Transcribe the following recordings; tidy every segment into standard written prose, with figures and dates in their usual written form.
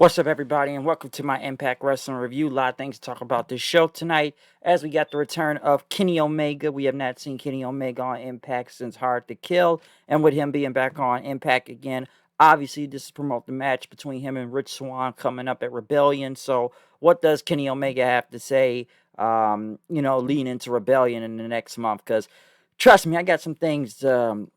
What's up, everybody, and welcome to my Impact Wrestling review. A lot of things to talk about this show tonight. As we got the return of Kenny Omega, we have not seen Kenny Omega on Impact since Hard to Kill, and with him being back on Impact again, obviously this is promote the match between him and Rich Swann coming up at Rebellion. So, what does Kenny Omega have to say? Leading into Rebellion in the next month? Because trust me, I got some things to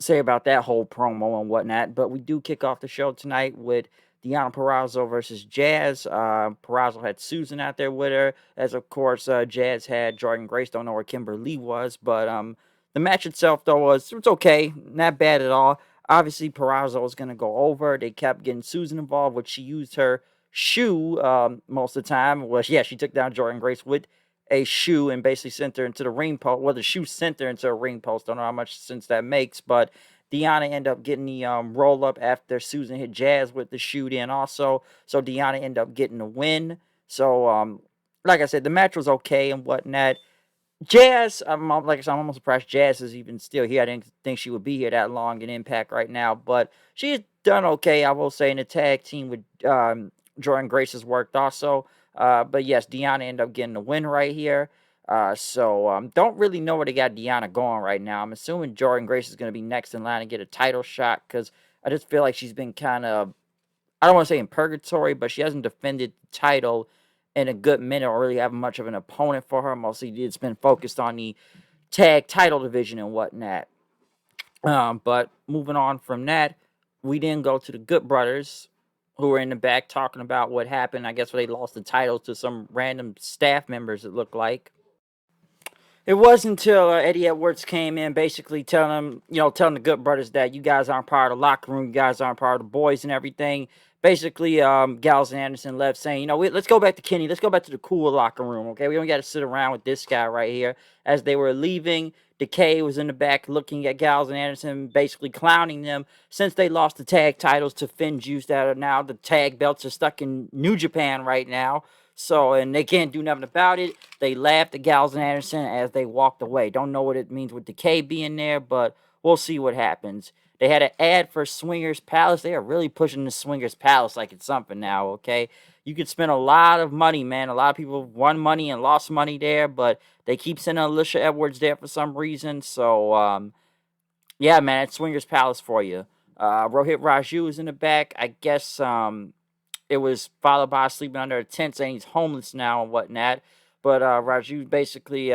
say about that whole promo and whatnot. But we do kick off the show tonight with Deonna Purrazzo versus Jazz. Purrazzo had Susan out there with her, as of course Jazz had Jordan Grace. Don't know where Kimber Lee was, but the match itself though was it's okay, not bad at all. Obviously, Purrazzo was gonna go over. They kept getting Susan involved, which she used her shoe most of the time. Well, yeah, she took down Jordan Grace with a shoe and basically sent her into the ring post. Well, the shoe sent her into a ring post. Don't know how much sense that makes, but Deonna ended up getting the roll up after Susan hit Jazz with the shoot in also. So Deonna ended up getting the win. So like I said, the match was okay and whatnot. Jazz, like I said, I'm almost surprised Jazz is even still here. I didn't think she would be here that long in Impact right now, but she's done okay, I will say, in the tag team with Jordan Grace has worked also. But yes, Deonna ended up getting the win right here. Don't really know where they got Deonna going right now. I'm assuming Jordan Grace is going to be next in line to get a title shot because I just feel like she's been kind of, I don't want to say in purgatory, but she hasn't defended the title in a good minute or really have much of an opponent for her. Mostly it's been focused on the tag title division and whatnot. But moving on from that, we then go to the Good Brothers, who were in the back talking about what happened. I guess where they lost the titles to some random staff members, it looked like. It wasn't until Eddie Edwards came in, basically telling the Good Brothers that you guys aren't part of the locker room, you guys aren't part of the boys and everything. Basically, Gallows and Anderson left saying, let's go back to Kenny, let's go back to the cool locker room, okay? We don't got to sit around with this guy right here. As they were leaving, Decay was in the back looking at Gallows and Anderson, basically clowning them since they lost the tag titles to Finn Juice. That are now the tag belts are stuck in New Japan right now. So, and they can't do nothing about it. They laughed at Gallows and Anderson as they walked away. Don't know what it means with Decay being there, but we'll see what happens. They had an ad for Swingers Palace. They are really pushing the Swingers Palace like it's something now, okay? You could spend a lot of money, man. A lot of people won money and lost money there, but they keep sending Alicia Edwards there for some reason. So, yeah, man, it's Swingers Palace for you. Rohit Raju is in the back. I guess it was followed by sleeping under a tent saying he's homeless now and whatnot. But Raju basically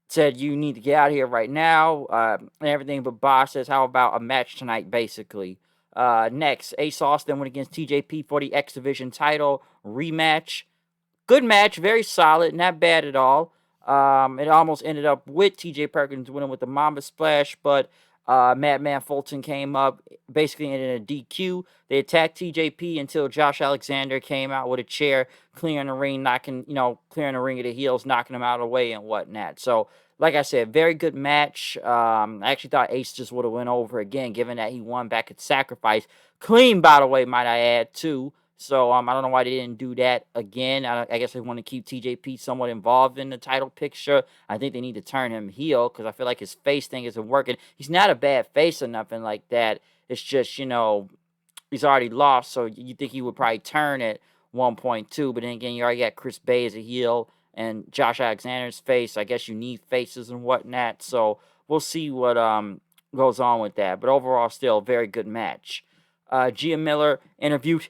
said, you need to get out of here right now and everything. But Boss says, how about a match tonight, basically. Next, Ace Austin went against TJP for the X Division title rematch. Good match, very solid, not bad at all. It almost ended up with TJ Perkins winning with the Mamba Splash, but Madman Fulton came up basically in a DQ. They attacked TJP until Josh Alexander came out with a chair, clearing the ring, clearing the ring of the heels, knocking them out of the way and whatnot. So, like I said, very good match. I actually thought Ace just would have went over again, given that he won back at Sacrifice. Clean, by the way, might I add, too. So I don't know why they didn't do that again. I guess they want to keep TJP somewhat involved in the title picture. I think they need to turn him heel because I feel like his face thing isn't working. He's not a bad face or nothing like that. It's just, he's already lost, so you think he would probably turn at 1.2. But then again, you already got Chris Bay as a heel and Josh Alexander's face. I guess you need faces and whatnot. So we'll see what goes on with that. But overall, still a very good match. Gia Miller interviewed.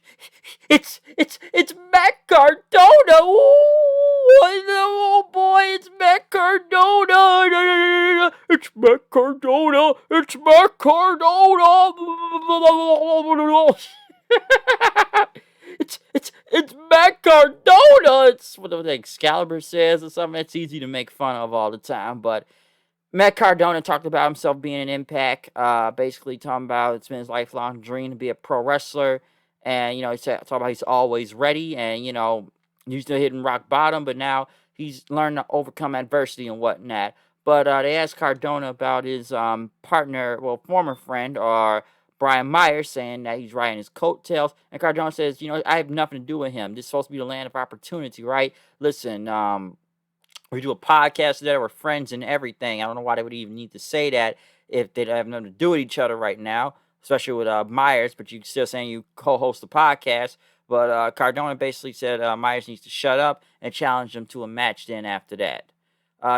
It's Matt Cardona. Oh boy, it's Matt Cardona. It's Matt Cardona. It's Matt Cardona. It's Matt Cardona. It's what the Excalibur says or something. That's easy to make fun of all the time, but Matt Cardona talked about himself being an Impact, basically talking about it's been his lifelong dream to be a pro wrestler. And, he talked about he's always ready and, he's still hitting rock bottom, but now he's learned to overcome adversity and whatnot. But they asked Cardona about his former friend, or Brian Myers, saying that he's riding his coattails. And Cardona says, I have nothing to do with him. This is supposed to be the land of opportunity, right? Listen, we do a podcast together. We're friends and everything. I don't know why they would even need to say that if they have nothing to do with each other right now, especially with Myers. But you're still saying you co-host the podcast. But Cardona basically said Myers needs to shut up and challenge him to a match then after that.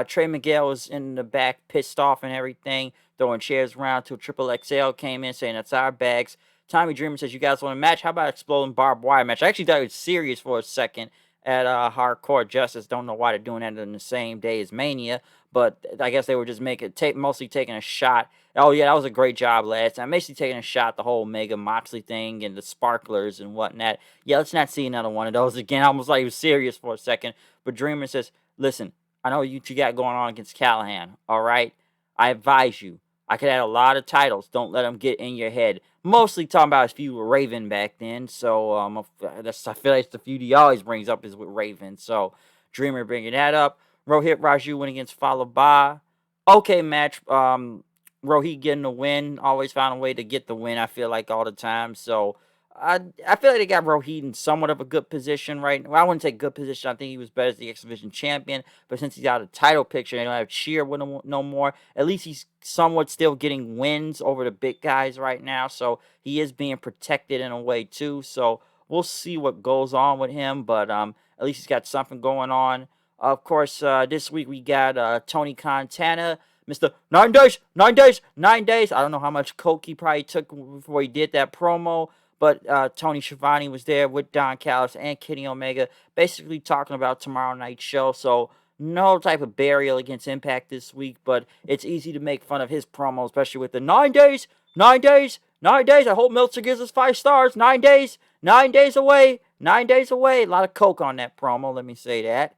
Trey Miguel was in the back, pissed off and everything, throwing chairs around till Triple XL came in saying, "That's our bags." Tommy Dreamer says, "You guys want a match? How about exploding barbed wire match?" I actually thought it was serious for a second at Hardcore Justice. Don't know why they're doing that on the same day as Mania, but I guess they were just mostly taking a shot. Oh yeah, that was a great job last time. Basically taking a shot the whole Mega Moxley thing and the sparklers and whatnot. Yeah, let's not see another one of those again. Almost like he was serious for a second. But Dreamer says, "Listen, I know what you got going on against Callahan. All right, I advise you. I could add a lot of titles. Don't let them get in your head." Mostly talking about his feud with Raven back then. So I feel like the feud he always brings up is with Raven. So Dreamer bringing that up. Rohit Raju went against Falaba. Okay match. Rohit getting the win. Always found a way to get the win. I feel like all the time. So I feel like they got Rohit in somewhat of a good position right now. Well, I wouldn't say good position. I think he was better as the X Division champion. But since he's out of the title picture, they don't have Cheer with him no more. At least he's somewhat still getting wins over the big guys right now. So he is being protected in a way too. So we'll see what goes on with him. But at least he's got something going on. Of course, this week we got Tony Montana, Mr. 9 days, 9 days, 9 days. I don't know how much coke he probably took before he did that promo. But Tony Schiavone was there with Don Callis and Kenny Omega, basically talking about tomorrow night's show. So no type of burial against Impact this week, but it's easy to make fun of his promo, especially with the 9 days, 9 days, 9 days. I hope Meltzer gives us 5 stars. 9 days, 9 days away, 9 days away. A lot of coke on that promo, let me say that.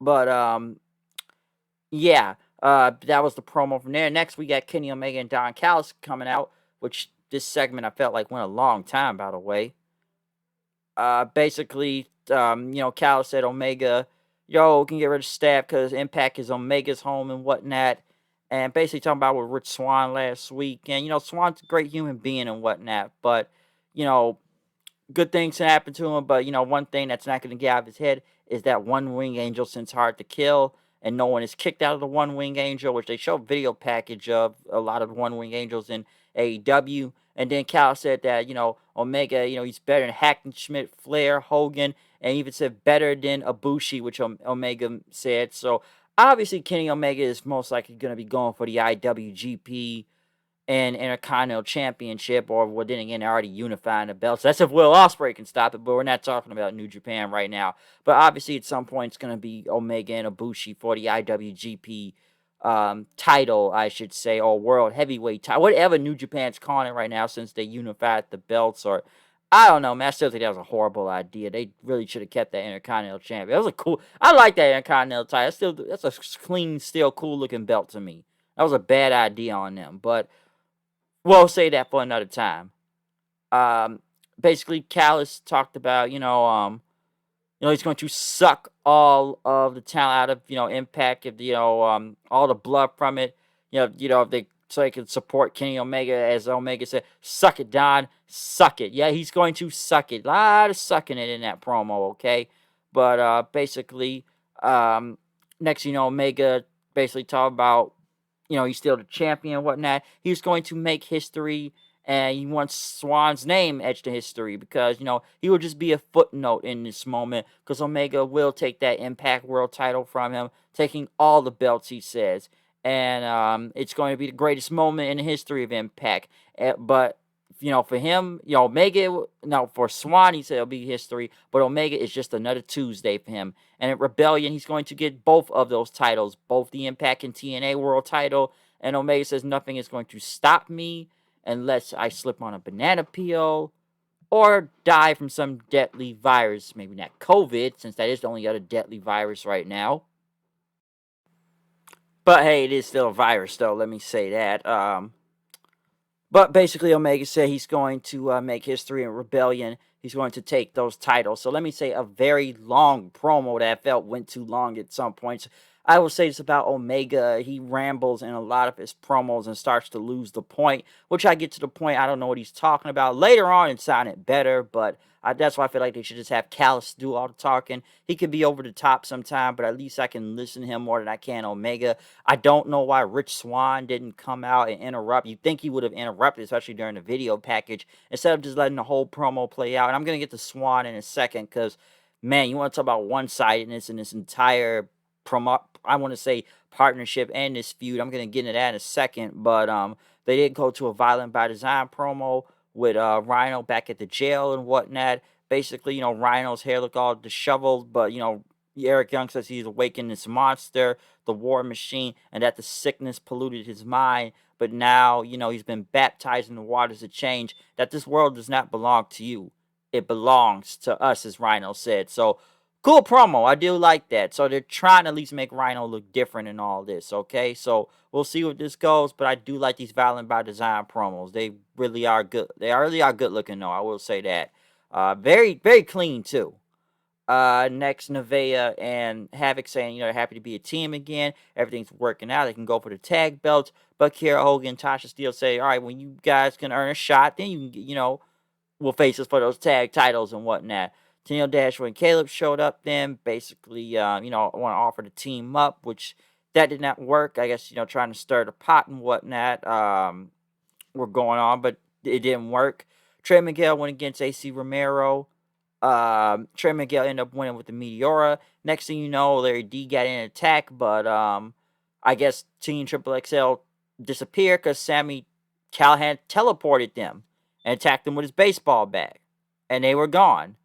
But yeah, that was the promo from there. Next, we got Kenny Omega and Don Callis coming out, which this segment I felt like went a long time, by the way. Basically, Callis said Omega, "Yo, can get rid of staff because Impact is Omega's home and whatnot." And basically talking about with Rich Swann last week. And, Swann's a great human being and whatnot. But, you know, good things can happen to him, but one thing that's not going to get out of his head is that One Wing Angel since Hard to Kill, and no one is kicked out of the One Wing Angel, which they show video package of a lot of One Wing Angels in AEW. And then Cal said that Omega, he's better than Hackenschmidt, Flair, Hogan, and even said better than Ibushi, which Omega said. So obviously Kenny Omega is most likely going to be going for the IWGP and Intercontinental Championship, or well, then again, they're already unifying the belts. That's if Will Ospreay can stop it, but we're not talking about New Japan right now. But obviously, at some point, it's going to be Omega and Ibushi for the IWGP title, I should say, or World Heavyweight title, whatever New Japan's calling it right now, since they unified the belts. Or I don't know, man. I still think that was a horrible idea. They really should have kept that Intercontinental Champion. It was I like that Intercontinental title. That's a clean, still cool looking belt to me. That was a bad idea on them, but we'll say that for another time. Basically, Callis talked about, he's going to suck all of the talent out of, Impact, if all the blood from it, if they so they can support Kenny Omega, as Omega said, "Suck it, Don, suck it." Yeah, he's going to suck it. A lot of sucking it in that promo, okay? But basically, next, Omega basically talked about he's still the champion and whatnot. He's going to make history, and he wants Swann's name etched in history because, he will just be a footnote in this moment because Omega will take that Impact World title from him, taking all the belts, he says. And it's going to be the greatest moment in the history of Impact. But for him, Omega, no, for Swann, he said it'll be history, but Omega is just another Tuesday for him. And at Rebellion, he's going to get both of those titles, both the Impact and TNA World title. And Omega says nothing is going to stop me unless I slip on a banana peel or die from some deadly virus. Maybe not COVID, since that is the only other deadly virus right now. But hey, it is still a virus, though. Let me say that. But basically, Omega said he's going to make history in Rebellion. He's going to take those titles. So let me say a very long promo that I felt went too long at some points. I will say this about Omega. He rambles in a lot of his promos and starts to lose the point, which I get to the point I don't know what he's talking about. Later on, it sounded better, but that's why I feel like they should just have Callis do all the talking. He could be over the top sometime, but at least I can listen to him more than I can Omega. I don't know why Rich Swann didn't come out and interrupt. You'd think he would have interrupted, especially during the video package, instead of just letting the whole promo play out. And I'm going to get to Swann in a second because, man, you want to talk about one-sidedness in this entire promo, I want to say partnership and this feud. I'm going to get into that in a second, but they did go to a Violent by Design promo with Rhino back at the jail and whatnot. Basically, Rhino's hair looked all disheveled, but Eric Young says he's awakened this monster, the War Machine, and that the sickness polluted his mind. But now, he's been baptized in the waters of change. That this world does not belong to you; it belongs to us, as Rhino said. So, cool promo. I do like that. So they're trying to at least make Rhino look different in all this. Okay, so we'll see what this goes. But I do like these Violent by Design promos. They really are good. They really are good looking, though. I will say that. Very very clean too. Next, Nevaeh and Havoc saying, they're happy to be a team again. Everything's working out. They can go for the tag belts. But Kiera Hogan, Tasha Steele say, all right, when you guys can earn a shot, then you can, will face us for those tag titles and whatnot. Tennille Dashwood and Caleb showed up then, basically, want to offer to team up, which that did not work. I guess, trying to stir the pot and whatnot were going on, but it didn't work. Trey Miguel went against AC Romero. Trey Miguel ended up winning with the Meteora. Next thing you know, Larry D got in an attack, but I guess Team Triple XL disappeared because Sami Callihan teleported them and attacked them with his baseball bat, and they were gone.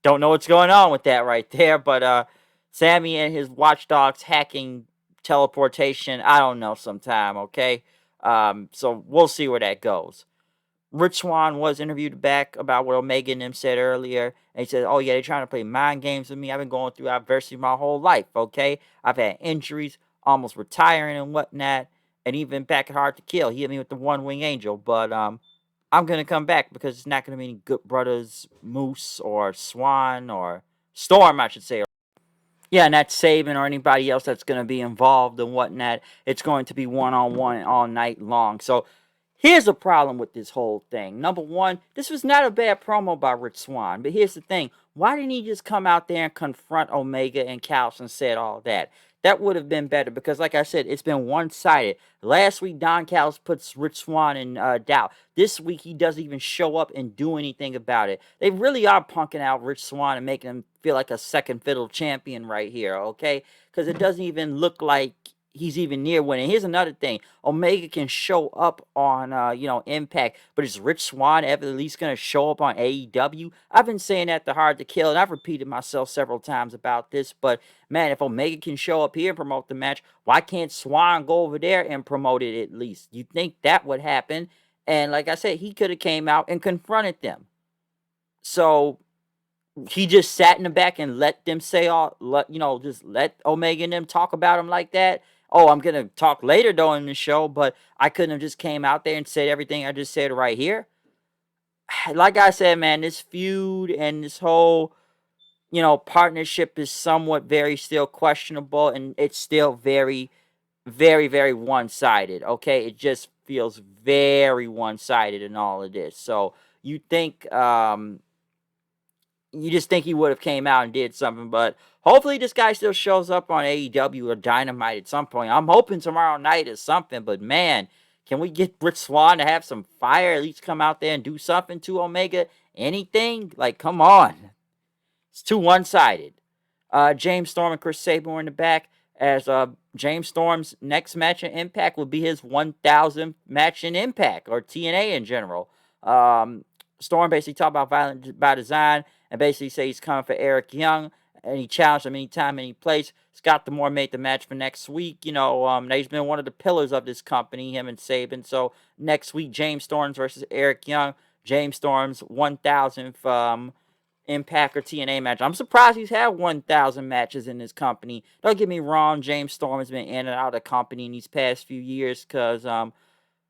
Don't know what's going on with that right there, but Sami and his watchdogs hacking teleportation, I don't know sometime, okay? So we'll see where that goes. Rich Swann was interviewed back about what Omega and them said earlier. And he said, oh, yeah, they're trying to play mind games with me. I've been going through adversity my whole life, okay? I've had injuries, almost retiring and whatnot. And even back at Hard to Kill, he hit me with the One Wing Angel. But I'm going to come back because it's not going to be any Good Brothers, Moose, or Swan, or Storm, I should say. Yeah, and that's Saban or anybody else that's going to be involved and whatnot. It's going to be one-on-one all night long. So here's the problem with this whole thing. Number one, this was not a bad promo by Rich Swann. But here's the thing. Why didn't he just come out there and confront Omega and Callis and said all that? That would have been better because, like I said, it's been one-sided. Last week, Don Callis puts Rich Swann in doubt. This week, he doesn't even show up and do anything about it. They really are punking out Rich Swann and making him feel like a second fiddle champion right here, okay? Because it doesn't even look like he's even near winning. Here's another thing. Omega can show up on, Impact, but is Rich Swann ever at least going to show up on AEW? I've been saying that to Hard to Kill, and I've repeated myself several times about this, but man, if Omega can show up here and promote the match, why can't Swann go over there and promote it at least? You think that would happen? And like I said, he could have came out and confronted them. So he just sat in the back and let them say just let Omega and them talk about him like that. Oh, I'm gonna talk later though in the show, but I couldn't have just came out there and said everything I just said right here. Like I said, man, this feud and this whole partnership is somewhat very still questionable, and it's still very, very, very one-sided. Okay, it just feels very one-sided in all of this. So you think you just think he would have came out and did something, but hopefully this guy still shows up on AEW or Dynamite at some point. I'm hoping tomorrow night is something, but man, can we get Rich Swann to have some fire, at least come out there and do something to Omega? Anything? Like, come on. It's too one-sided. James Storm and Chris Sabin were in the back as James Storm's next match in Impact will be his 1,000th match in Impact, or TNA in general. Storm basically talked about Violent by Design and basically say he's coming for Eric Young, and he challenged him anytime, any place. Scott D'Amore made the match for next week. He's been one of the pillars of this company, him and Sabin. So next week, James Storm versus Eric Young. James Storm's 1,000th Impact or TNA match. I'm surprised he's had 1,000 matches in this company. Don't get me wrong, James Storm has been in and out of the company in these past few years because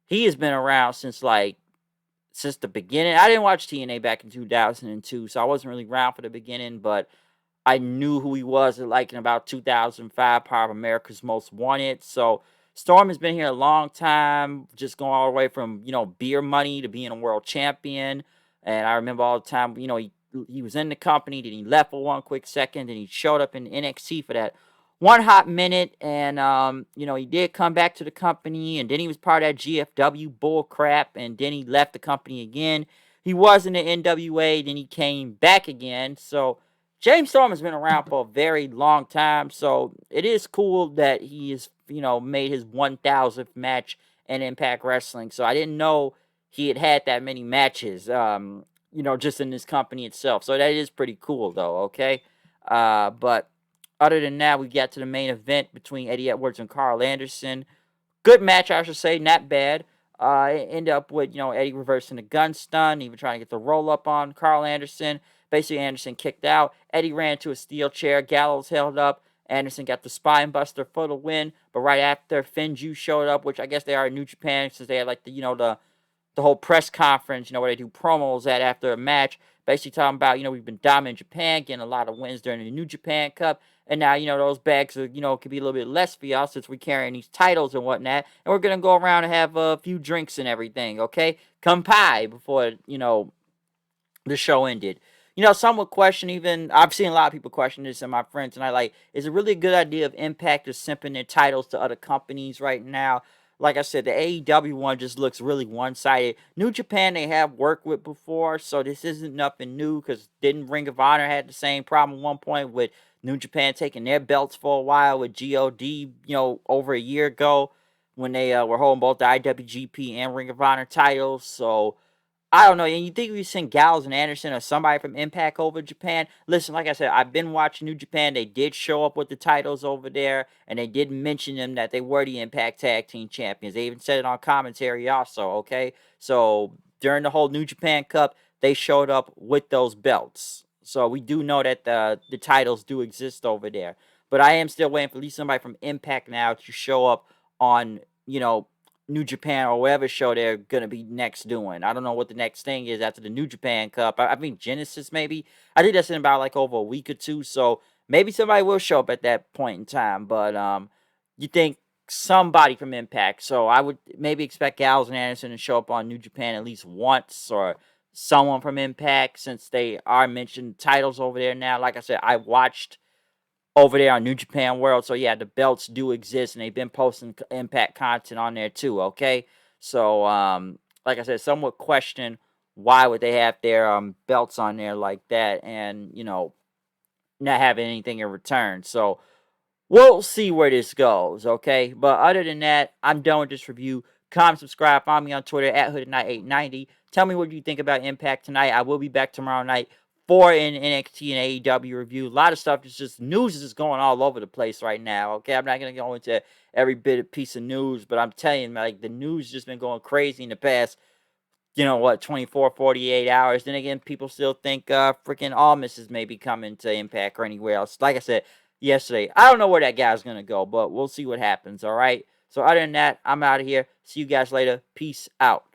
he has been around since the beginning. I didn't watch TNA back in 2002, so I wasn't really around for the beginning, but I knew who he was like in about 2005, Power of America's Most Wanted. So Storm has been here a long time, just going all the way from, beer money to being a world champion. And I remember all the time, he was in the company, then he left for one quick second, and he showed up in NXT for that one hot minute. And he did come back to the company, and then he was part of that GFW bull crap, and then he left the company again. He was in the NWA, then he came back again. So James Storm has been around for a very long time, so it is cool that he is, made his 1,000th match in Impact Wrestling. So I didn't know he had that many matches, just in this company itself. So that is pretty cool, though, okay? But other than that, we got to the main event between Eddie Edwards and Carl Anderson. Good match, I should say, not bad. It ended up with, Eddie reversing the gun stun, even trying to get the roll up on Carl Anderson. Basically, Anderson kicked out. Eddie ran to a steel chair. Gallows held up. Anderson got the spine buster for the win. But right after, Finju showed up, which I guess they are in New Japan since they had like the whole press conference, where they do promos at after a match, basically talking about, we've been dominant in Japan, getting a lot of wins during the New Japan Cup, and now, those bags are, could be a little bit less for y'all since we're carrying these titles and whatnot, and we're going to go around and have a few drinks and everything, okay? Kampai before, the show ended. Some would question, even I've seen a lot of people question this and my friends, and I like, is it really a good idea of Impact to simping their titles to other companies right now? Like I said, the AEW one just looks really one-sided. New Japan they have worked with before, so this isn't nothing new, because didn't Ring of Honor had the same problem at one point with New Japan taking their belts for a while with GOD, over a year ago when they were holding both the IWGP and Ring of Honor titles. So I don't know. And you think we send Gallows and Anderson or somebody from Impact over Japan? Listen, like I said, I've been watching New Japan. They did show up with the titles over there, and they did mention them that they were the Impact Tag Team Champions. They even said it on commentary also, okay? So during the whole New Japan Cup, they showed up with those belts. So we do know that the titles do exist over there. But I am still waiting for at least somebody from Impact now to show up on, New Japan or whatever show they're gonna be next doing. I don't know what the next thing is after the New Japan Cup. I think Genesis maybe. I think that's in about like over a week or two. So maybe somebody will show up at that point in time. But you think somebody from Impact? So I would maybe expect Gallows and Anderson to show up on New Japan at least once, or someone from Impact, since they are mentioned titles over there now. Like I said, I watched over there on New Japan World. So yeah, the belts do exist, and they've been posting Impact content on there too. Okay, so like I said, some would question why would they have their belts on there like that, and not having anything in return. So we'll see where this goes. Okay, but other than that, I'm done with this review. Comment, subscribe, follow me on Twitter at HoodedKnight890. Tell me what you think about Impact tonight. I will be back tomorrow night for an NXT and AEW review. A lot of stuff is just news is just going all over the place right now. Okay, I'm not gonna go into every bit of piece of news, but I'm telling you, like, the news just been going crazy in the past, 24, 48 hours. Then again, people still think freaking Almas is maybe coming to Impact or anywhere else. Like I said yesterday, I don't know where that guy's gonna go, but we'll see what happens. All right. So other than that, I'm out of here. See you guys later. Peace out.